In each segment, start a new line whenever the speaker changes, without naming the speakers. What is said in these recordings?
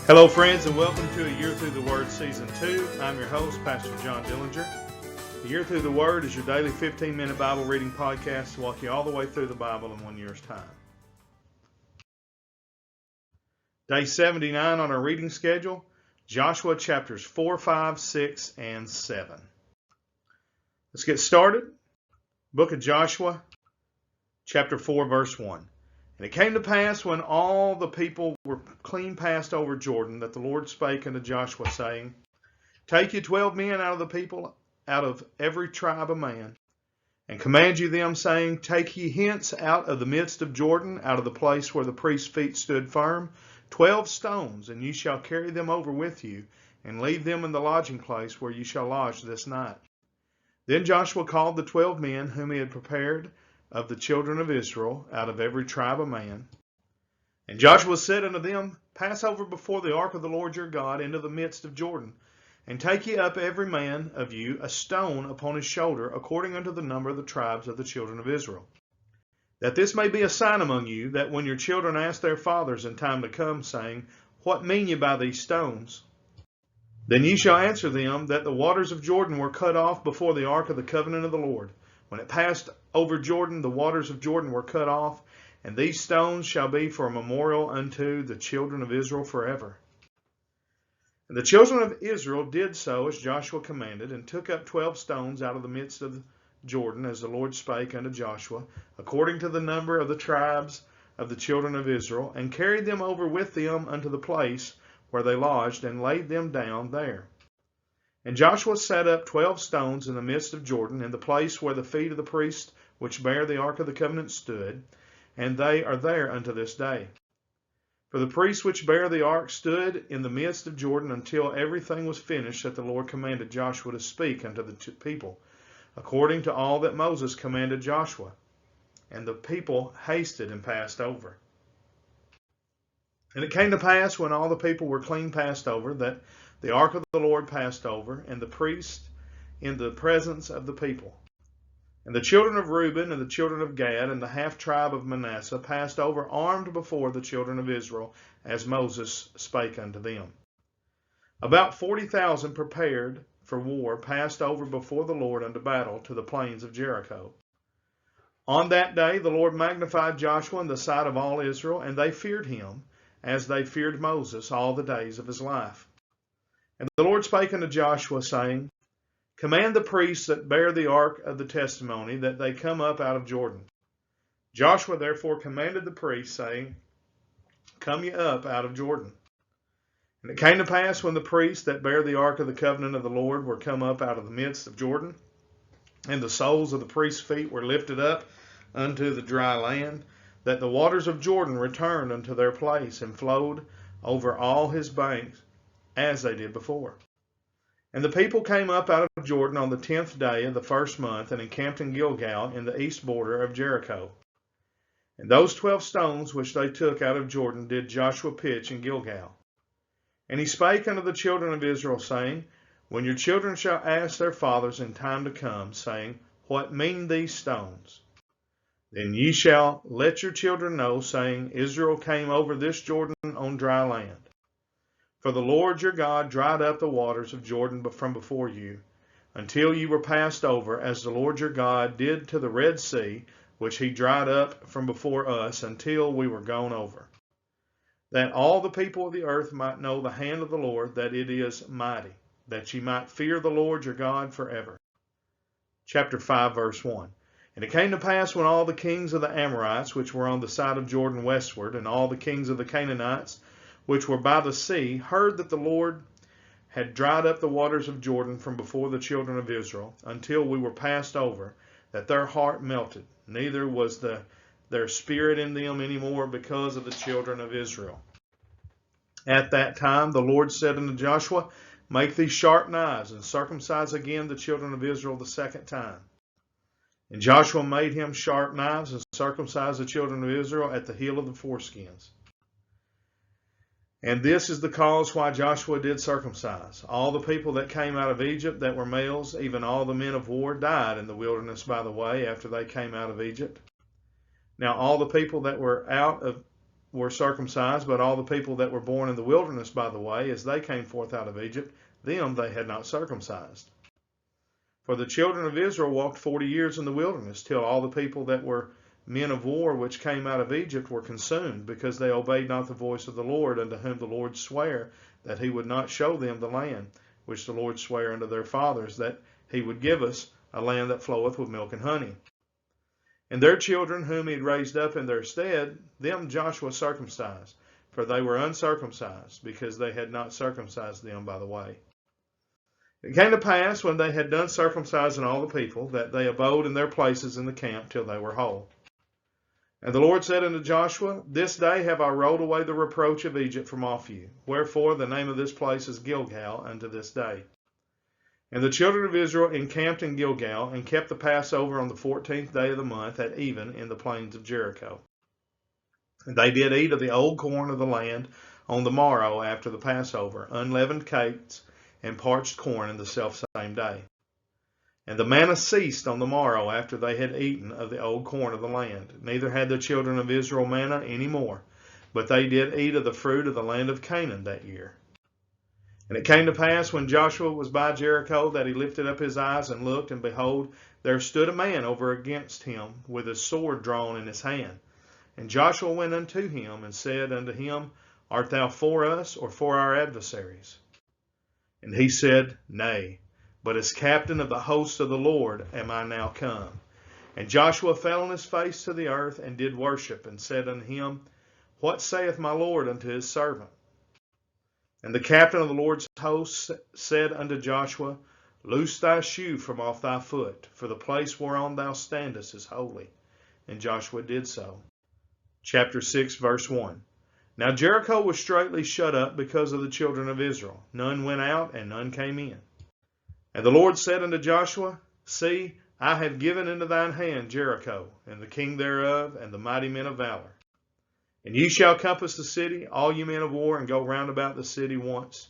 Hello friends, and welcome to A Year Through the Word Season 2. I'm your host, Pastor John Dillinger. A Year Through the Word is your daily 15-minute Bible reading podcast to walk you all the way through the Bible in 1 year's time. Day 79 on our reading schedule, Joshua chapters 4, 5, 6, and 7. Let's get started. Book of Joshua, chapter 4, verse 1. And it came to pass when all the people were clean passed over Jordan, that the Lord spake unto Joshua, saying, Take you 12 men out of the people, out of every tribe a man, and command you them, saying, Take ye hence out of the midst of Jordan, out of the place where the priest's feet stood firm, 12 stones, and ye shall carry them over with you, and leave them in the lodging place where ye shall lodge this night. Then Joshua called the 12 men whom he had prepared of the children of Israel, out of every tribe a man. And Joshua said unto them, Pass over before the ark of the Lord your God into the midst of Jordan, and take ye up every man of you a stone upon his shoulder, according unto the number of the tribes of the children of Israel. That this may be a sign among you, that when your children ask their fathers in time to come, saying, What mean ye by these stones? Then ye shall answer them, that the waters of Jordan were cut off before the ark of the covenant of the Lord. When it passed over Jordan, the waters of Jordan were cut off, and these stones shall be for a memorial unto the children of Israel forever. And the children of Israel did so as Joshua commanded, and took up 12 stones out of the midst of Jordan, as the Lord spake unto Joshua, according to the number of the tribes of the children of Israel, and carried them over with them unto the place where they lodged, and laid them down there. And Joshua set up 12 stones in the midst of Jordan, in the place where the feet of the priests which bear the ark of the covenant stood, and they are there unto this day. For the priests which bear the ark stood in the midst of Jordan until everything was finished that the Lord commanded Joshua to speak unto the people, according to all that Moses commanded Joshua. And the people hasted and passed over. And it came to pass, when all the people were clean passed over, that the ark of the Lord passed over, and the priest in the presence of the people. And the children of Reuben and the children of Gad and the half tribe of Manasseh passed over armed before the children of Israel, as Moses spake unto them. About 40,000 prepared for war passed over before the Lord unto battle to the plains of Jericho. On that day the Lord magnified Joshua in the sight of all Israel, and they feared him, as they feared Moses all the days of his life. And the Lord spake unto Joshua, saying, Command the priests that bear the ark of the testimony, that they come up out of Jordan. Joshua therefore commanded the priests, saying, Come ye up out of Jordan. And it came to pass, when the priests that bear the ark of the covenant of the Lord were come up out of the midst of Jordan, and the soles of the priests' feet were lifted up unto the dry land, that the waters of Jordan returned unto their place, and flowed over all his banks, as they did before. And the people came up out of Jordan on the 10th day of the first month, and encamped in Gilgal in the east border of Jericho. And those 12 stones which they took out of Jordan did Joshua pitch in Gilgal. And he spake unto the children of Israel, saying, When your children shall ask their fathers in time to come, saying, What mean these stones? Then ye shall let your children know, saying, Israel came over this Jordan on dry land. For the Lord your God dried up the waters of Jordan from before you, until you were passed over, as the Lord your God did to the Red Sea, which he dried up from before us, until we were gone over. That all the people of the earth might know the hand of the Lord, that it is mighty, that ye might fear the Lord your God forever. Chapter 5, verse 1. And it came to pass, when all the kings of the Amorites, which were on the side of Jordan westward, and all the kings of the Canaanites, which were by the sea, heard that the Lord had dried up the waters of Jordan from before the children of Israel, until we were passed over, that their heart melted, neither was their spirit in them any more, because of the children of Israel. At that time the Lord said unto Joshua, Make thee sharp knives, and circumcise again the children of Israel the second time. And Joshua made him sharp knives, and circumcised the children of Israel at the heel of the foreskins. And this is the cause why Joshua did circumcise. All the people that came out of Egypt that were males, even all the men of war, died in the wilderness by the way, after they came out of Egypt. Now all the people that were out of were circumcised, but all the people that were born in the wilderness by the way, as they came forth out of Egypt, them they had not circumcised. For the children of Israel walked 40 years in the wilderness, till all the people that were men of war which came out of Egypt were consumed, because they obeyed not the voice of the Lord, unto whom the Lord sware that he would not show them the land, which the Lord sware unto their fathers, that he would give us, a land that floweth with milk and honey. And their children, whom he had raised up in their stead, them Joshua circumcised, for they were uncircumcised, because they had not circumcised them by the way. It came to pass, when they had done circumcising all the people, that they abode in their places in the camp till they were whole. And the Lord said unto Joshua, This day have I rolled away the reproach of Egypt from off you. Wherefore the name of this place is Gilgal unto this day. And the children of Israel encamped in Gilgal, and kept the Passover on the 14th day of the month at even in the plains of Jericho. And they did eat of the old corn of the land on the morrow after the Passover, unleavened cakes, and parched corn in the selfsame day. And the manna ceased on the morrow after they had eaten of the old corn of the land. Neither had the children of Israel manna any more, but they did eat of the fruit of the land of Canaan that year. And it came to pass, when Joshua was by Jericho, that he lifted up his eyes and looked, and behold, there stood a man over against him, with his sword drawn in his hand. And Joshua went unto him, and said unto him, Art thou for us, or for our adversaries? And he said, Nay, but as captain of the host of the Lord am I now come. And Joshua fell on his face to the earth, and did worship, and said unto him, What saith my Lord unto his servant? And the captain of the Lord's host said unto Joshua, Loose thy shoe from off thy foot, for the place whereon thou standest is holy. And Joshua did so. Chapter 6, verse 1. Now Jericho was straitly shut up because of the children of Israel. None went out, and none came in. And the Lord said unto Joshua, See, I have given into thine hand Jericho, and the king thereof, and the mighty men of valor. And ye shall compass the city, all you men of war, and go round about the city once.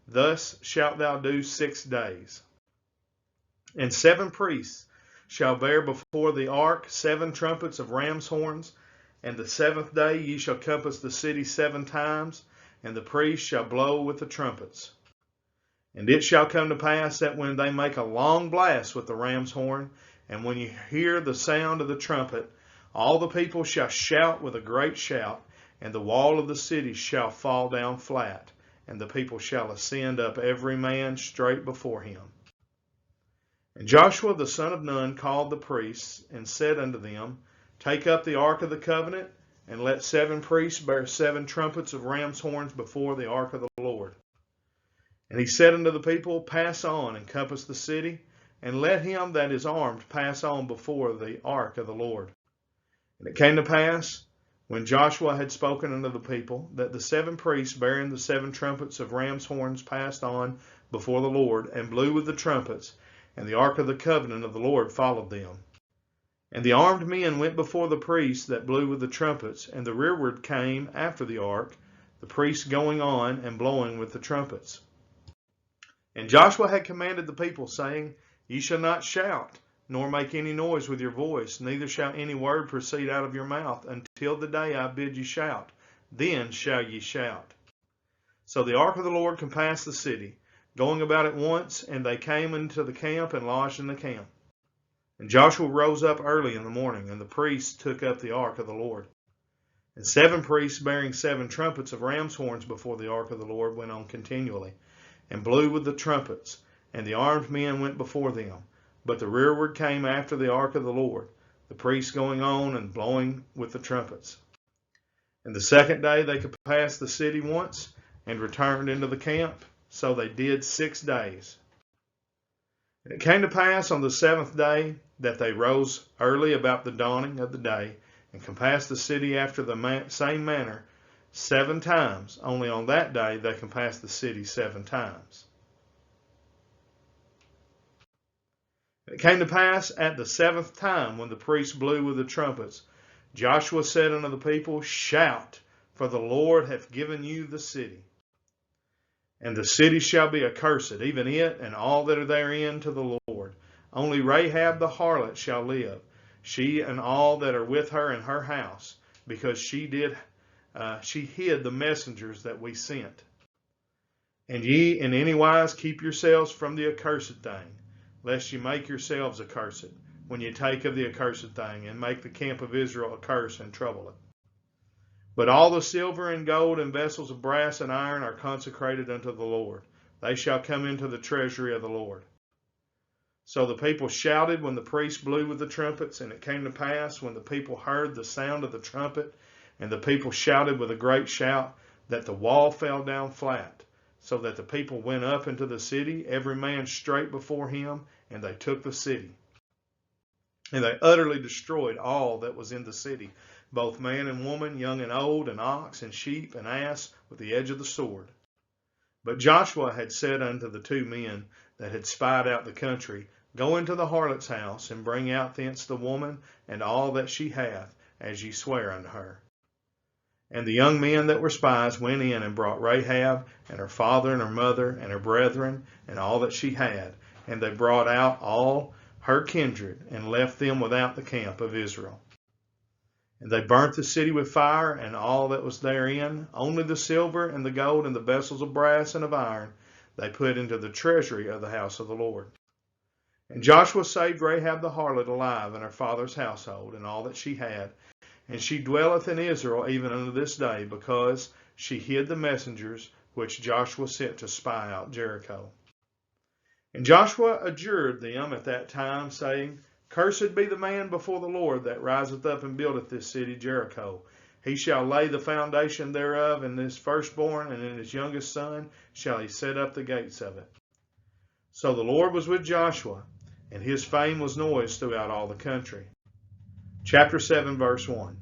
Thus shalt thou do 6 days. And 7 priests shall bear before the ark 7 trumpets of ram's horns. And the 7th day ye shall compass the city 7 times, and the priests shall blow with the trumpets. And it shall come to pass that when they make a long blast with the ram's horn, and when you hear the sound of the trumpet, all the people shall shout with a great shout, and the wall of the city shall fall down flat, and the people shall ascend up every man straight before him. And Joshua the son of Nun called the priests, and said unto them, Take up the ark of the covenant, and let 7 priests bear 7 trumpets of ram's horns before the ark of the Lord. And he said unto the people, Pass on, and compass the city, and let him that is armed pass on before the ark of the Lord. And it came to pass, when Joshua had spoken unto the people, that the 7 priests bearing the 7 trumpets of ram's horns passed on before the Lord, and blew with the trumpets, and the ark of the covenant of the Lord followed them. And the armed men went before the priests that blew with the trumpets, and the rearward came after the ark, the priests going on and blowing with the trumpets. And Joshua had commanded the people, saying, Ye shall not shout, nor make any noise with your voice, neither shall any word proceed out of your mouth, until the day I bid you shout. Then shall ye shout. So the ark of the Lord compassed the city, going about it once, and they came into the camp and lodged in the camp. And Joshua rose up early in the morning, and the priests took up the ark of the Lord. And 7 priests bearing 7 trumpets of ram's horns before the ark of the Lord went on continually, and blew with the trumpets, and the armed men went before them. But the rearward came after the ark of the Lord, the priests going on and blowing with the trumpets. And the 2nd day they could pass the city once, and returned into the camp. So they did 6 days. And it came to pass on the 7th day that they rose early about the dawning of the day, and compassed the city after the same manner 7 times. Only on that day they compassed the city 7 times. And it came to pass at the 7th time, when the priests blew with the trumpets, Joshua said unto the people, Shout, for the Lord hath given you the city. And the city shall be accursed, even it and all that are therein, to the Lord. Only Rahab the harlot shall live, she and all that are with her in her house, because she did she hid the messengers that we sent. And ye in any wise keep yourselves from the accursed thing, lest ye make yourselves accursed, when ye take of the accursed thing, and make the camp of Israel a curse and trouble it. But all the silver and gold and vessels of brass and iron are consecrated unto the Lord. They shall come into the treasury of the Lord. So the people shouted when the priest blew with the trumpets, and it came to pass, when the people heard the sound of the trumpet, and the people shouted with a great shout, that the wall fell down flat, so that the people went up into the city, every man straight before him, and they took the city. And they utterly destroyed all that was in the city, both man and woman, young and old, and ox and sheep and ass, with the edge of the sword. But Joshua had said unto the two men that had spied out the country, Go into the harlot's house, and bring out thence the woman and all that she hath, as ye swear unto her. And the young men that were spies went in and brought Rahab, and her father and her mother, and her brethren, and all that she had. And they brought out all her kindred, and left them without the camp of Israel. And they burnt the city with fire, and all that was therein, only the silver and the gold and the vessels of brass and of iron, they put into the treasury of the house of the Lord. And Joshua saved Rahab the harlot alive, and her father's household, and all that she had. And she dwelleth in Israel even unto this day, because she hid the messengers which Joshua sent to spy out Jericho. And Joshua adjured them at that time, saying, Cursed be the man before the Lord that riseth up and buildeth this city Jericho. He shall lay the foundation thereof, and his firstborn and in his youngest son shall he set up the gates of it. So the Lord was with Joshua, and his fame was noised throughout all the country. Chapter 7, verse 1.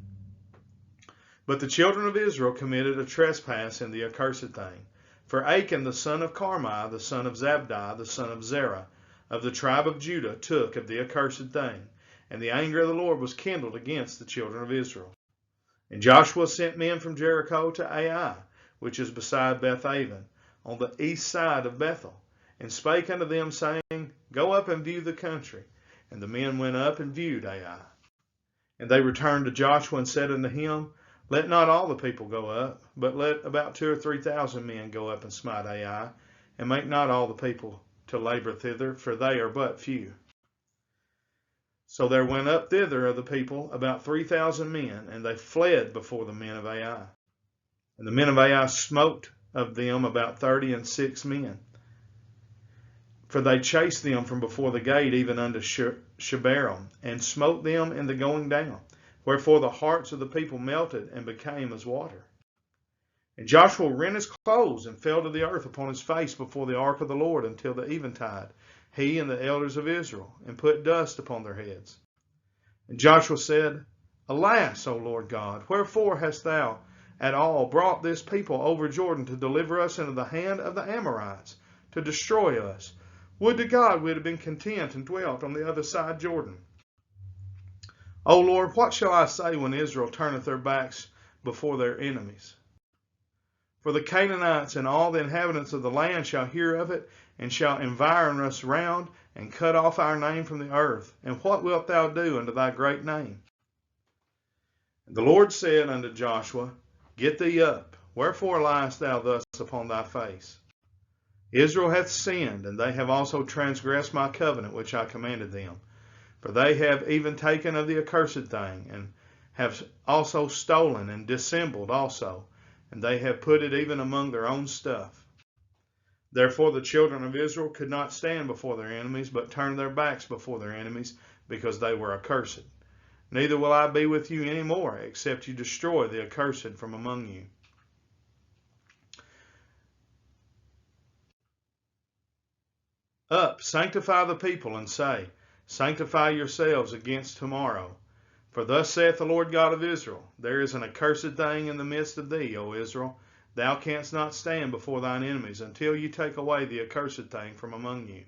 But the children of Israel committed a trespass in the accursed thing. For Achan the son of Carmi, the son of Zabdi, the son of Zerah, of the tribe of Judah, took of the accursed thing, and the anger of the Lord was kindled against the children of Israel. And Joshua sent men from Jericho to Ai, which is beside Bethaven, on the east side of Bethel, and spake unto them, saying, Go up and view the country. And the men went up and viewed Ai. And they returned to Joshua and said unto him, Let not all the people go up, but let about 2,000 or 3,000 men go up and smite Ai, and make not all the people to labor thither, for they are but few. So there went up thither of the people about 3,000 men, and they fled before the men of Ai. And the men of Ai smote of them about 36 men. For they chased them from before the gate even unto Shebarim, and smote them in the going down. Wherefore the hearts of the people melted and became as water. And Joshua rent his clothes and fell to the earth upon his face before the ark of the Lord until the eventide, he and the elders of Israel, and put dust upon their heads. And Joshua said, Alas, O Lord God, wherefore hast thou at all brought this people over Jordan to deliver us into the hand of the Amorites, to destroy us? Would to God we had been content and dwelt on the other side Jordan. O Lord, what shall I say when Israel turneth their backs before their enemies? For the Canaanites and all the inhabitants of the land shall hear of it, and shall environ us round, and cut off our name from the earth. And what wilt thou do unto thy great name? And the Lord said unto Joshua, Get thee up, wherefore liest thou thus upon thy face? Israel hath sinned, and they have also transgressed my covenant which I commanded them. For they have even taken of the accursed thing, and have also stolen and dissembled also, and they have put it even among their own stuff. Therefore the children of Israel could not stand before their enemies, but turned their backs before their enemies, because they were accursed. Neither will I be with you any more, except you destroy the accursed from among you. Up, sanctify the people, and say, Sanctify yourselves against tomorrow. For thus saith the Lord God of Israel, There is an accursed thing in the midst of thee, O Israel. Thou canst not stand before thine enemies, until you take away the accursed thing from among you.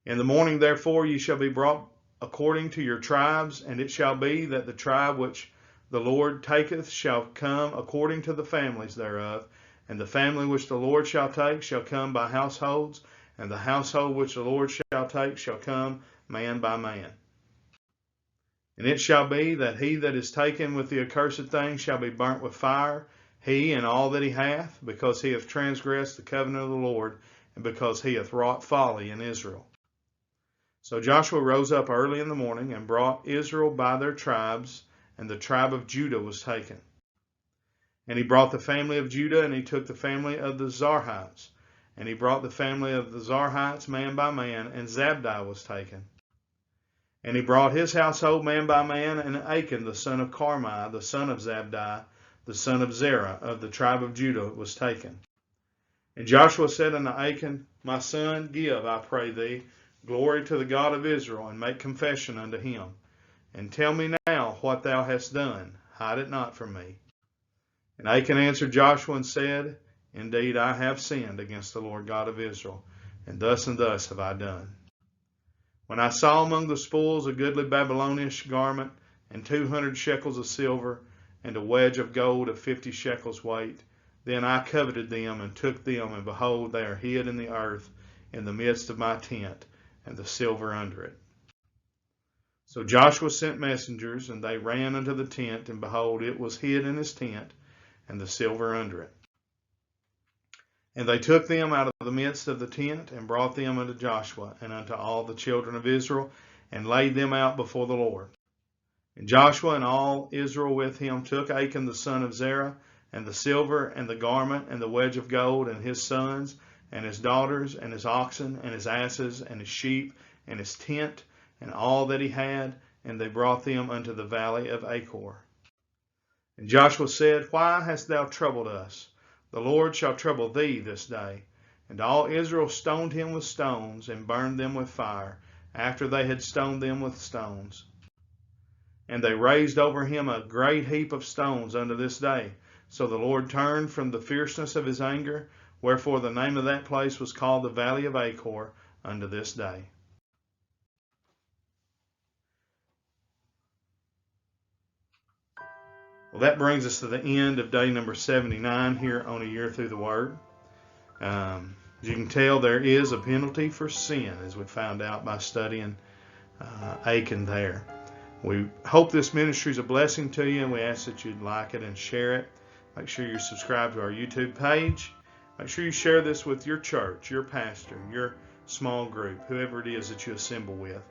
In the morning therefore ye shall be brought according to your tribes, and it shall be that the tribe which the Lord taketh shall come according to the families thereof, and the family which the Lord shall take shall come by households, and the household which the Lord shall take shall come man by man. And it shall be that he that is taken with the accursed thing shall be burnt with fire, he and all that he hath, because he hath transgressed the covenant of the Lord, and because he hath wrought folly in Israel. So Joshua rose up early in the morning and brought Israel by their tribes, and the tribe of Judah was taken. And he brought the family of Judah, and he took the family of the Zarhites. And he brought the family of the Zarhites man by man, and Zabdi was taken. And he brought his household man by man, and Achan the son of Carmi, the son of Zabdi, the son of Zerah, of the tribe of Judah, was taken. And Joshua said unto Achan, My son, give, I pray thee, glory to the God of Israel, and make confession unto him. And tell me now what thou hast done. Hide it not from me. And Achan answered Joshua and said, Indeed, I have sinned against the Lord God of Israel, and thus have I done. When I saw among the spoils a goodly Babylonish garment, and 200 shekels of silver, and a wedge of gold of 50 shekels weight, then I coveted them, and took them, and behold, they are hid in the earth, in the midst of my tent, and the silver under it. So Joshua sent messengers, and they ran unto the tent, and behold, it was hid in his tent, and the silver under it. And they took them out of the midst of the tent, and brought them unto Joshua, and unto all the children of Israel, and laid them out before the Lord. And Joshua and all Israel with him took Achan the son of Zerah, and the silver, and the garment, and the wedge of gold, and his sons, and his daughters, and his oxen, and his asses, and his sheep, and his tent, and all that he had, and they brought them unto the valley of Achor. And Joshua said, Why hast thou troubled us? The Lord shall trouble thee this day. And all Israel stoned him with stones, and burned them with fire, after they had stoned them with stones. And they raised over him a great heap of stones unto this day. So the Lord turned from the fierceness of his anger, wherefore the name of that place was called the Valley of Achor unto this day. Well, that brings us to the end of day number 79 here on A Year Through the Word. As you can tell, there is a penalty for sin, as we found out by studying Achan there. We hope this ministry is a blessing to you, and we ask that you'd like it and share it. Make sure you're subscribed to our YouTube page. Make sure you share this with your church, your pastor, your small group, whoever it is that you assemble with.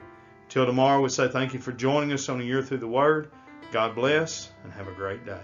Till tomorrow, we say thank you for joining us on A Year Through the Word. God bless, and have a great day.